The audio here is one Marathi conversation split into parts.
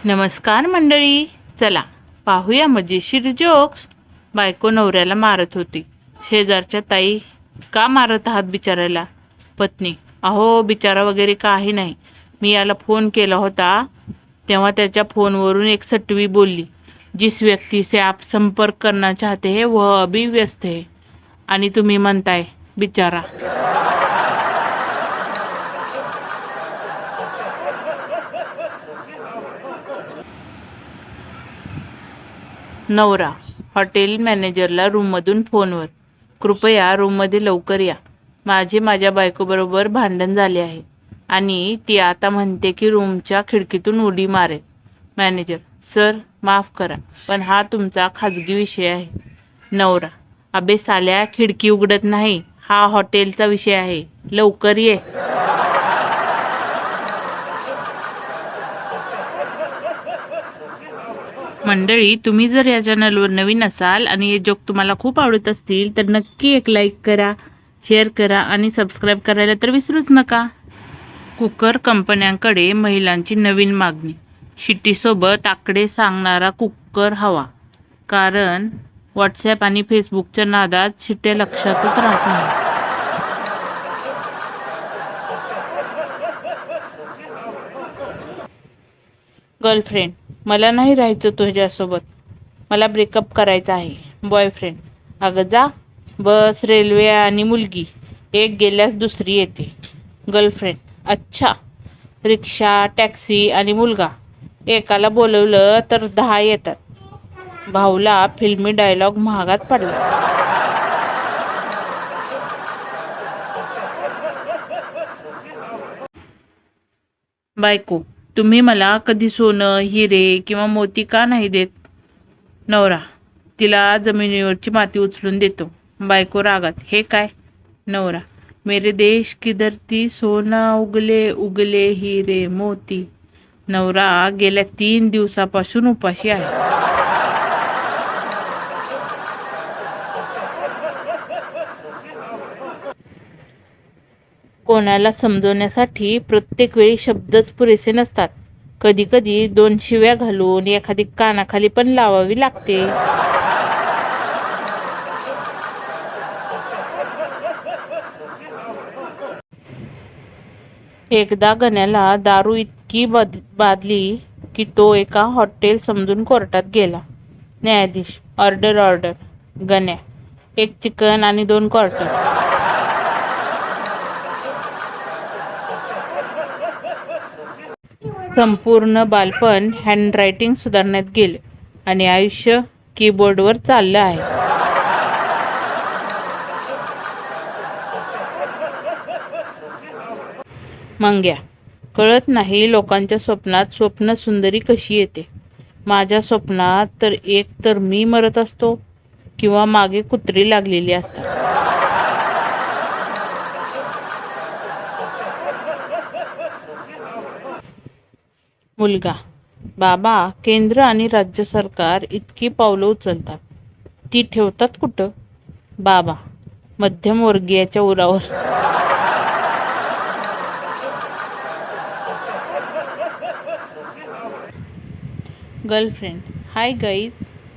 नमस्कार मंडळी, चला पाहूया मजेशीर जोक्स. बायको नवऱ्याला मारत होती. शेजारच्या ताई, का मारत आहात बिचाऱ्याला? पत्नी, अहो बिचारा वगैरे काही नाही, मी याला फोन केला होता तेव्हा त्याच्या फोनवरून एक सटवी बोलली, जिस व्यक्ति से आप संपर्क करना चाहते हैं वह अभी व्यस्त है, आणि तुम्ही म्हणताय बिचारा. नवरा हॉटेल मॅनेजरला रूममधून फोनवर, कृपया रूममध्ये लवकर या, माझ्या बायकोबरोबर भांडण झाले आहे आणि ती आता म्हणते की रूमच्या खिडकीतून उडी मारेल. मॅनेजर, सर माफ करा, पण हा तुमचा खाजगी विषय आहे. नवरा, अबे साल्या, खिडकी उघडत नाही, हा हॉटेलचा विषय आहे, लवकर ये. मंडळी, तुम्ही जर या चॅनलवर नवीन असाल आणि हे जोक तुम्हाला खूप आवडत असतील तर नक्की एक लाईक करा, शेअर करा आणि सबस्क्राईब करायला तर विसरूच नका. कुकर कंपन्यांकडे महिलांची नवीन मागणी. शिट्टीसोबत आकडे सांगणारा कुकर हवा, कारण व्हॉट्सॲप आणि फेसबुकच्या नादात शिट्ट्या लक्षातच राहत नाही. गर्लफ्रेंड, मला नाही राहायचं तुझ्यासोबत, मला ब्रेकअप करायचा आहे. बॉयफ्रेंड, अगं जा, बस, रेल्वे आणि मुलगी, एक गेल्यास दुसरी येते. गर्लफ्रेंड, अच्छा, रिक्षा, टॅक्सी आणि मुलगा, एकाला बोलवलं तर 10 येतात. भाऊला फिल्मी डायलॉग महागात पडला. बायको, तुम्ही मला कधी सोनं, हिरे किंवा मोती का नाही देत? नवरा, तिला जमिनीवरची माती उचलून देतो. बायको रागात, हे काय? नवरा, मेरे देश की धरती, सोना उगले उगले हिरे मोती. नवरा गेल्या 3 दिवसापासून उपाशी आहे. कोणाला समजवण्यासाठी प्रत्येक वेळी शब्दच पुरेसे नसतात. कधी कधी 2 शिव्या घालून एखादी कानाखाली पण लावावी लागते. एकदा गण्याला दारू इतकी बादली की तो एका हॉटेल समजून कोर्टात गेला. न्यायाधीश, ऑर्डर ऑर्डर. गण्या, 1 चिकन आणि 2 क्वार्टर. संपूर्ण बालपण हँडरायटिंग सुधारण्यात गेले आणि आयुष्य कीबोर्डवर चाललं आहे. मंग्या, कळत नाही लोकांच्या स्वप्नात स्वप्न सुंदरी कशी येते. माझ्या स्वप्नात तर एक तर मी मरत असतो किंवा मागे कुत्री लागलेली असतात. मुलगा, बाबा, केंद्र आणि राज्य सरकार इतकी पावलं उचलतात, ती ठेवतात कुठं? बाबा, मध्यमवर्गीयाच्या उरावर. गर्लफ्रेंड, हाय गाईज,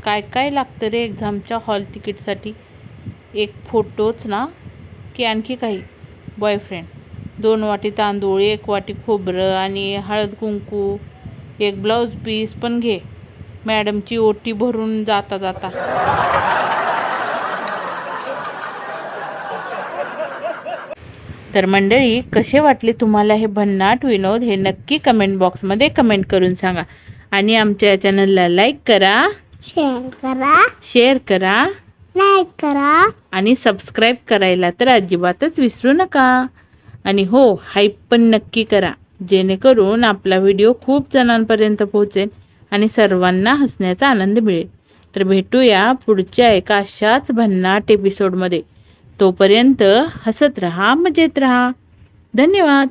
काय काय लागतं रे एक्झामच्या हॉल तिकीटसाठी? एक फोटोच ना, की आणखी काही? बॉयफ्रेंड, 2 वाटी तांदूळ, 1 वाटी खोबरं आणि हळद कुंकू, 1 ब्लाऊज पीस पण घे, मॅडमची ओटी भरून जाता जाता. तर मंडळी, कसे वाटले तुम्हाला हे भन्नाट विनोद? हे नक्की कमेंट बॉक्समध्ये कमेंट करून सांगा. आणि आमच्या चॅनलला लाईक करा, शेअर करा, लाईक करा आणि सबस्क्राईब करायला तर अजिबातच विसरू नका. आणि हो, हाईप पण नक्की करा, जेणेकरून आपला व्हिडिओ खूप जणांपर्यंत पोहोचेल आणि सर्वांना हसण्याचा आनंद मिळेल. तर भेटूया पुढच्या एका अशाच भन्नाट एपिसोडमध्ये. तोपर्यंत हसत रहा, मजेत रहा. धन्यवाद.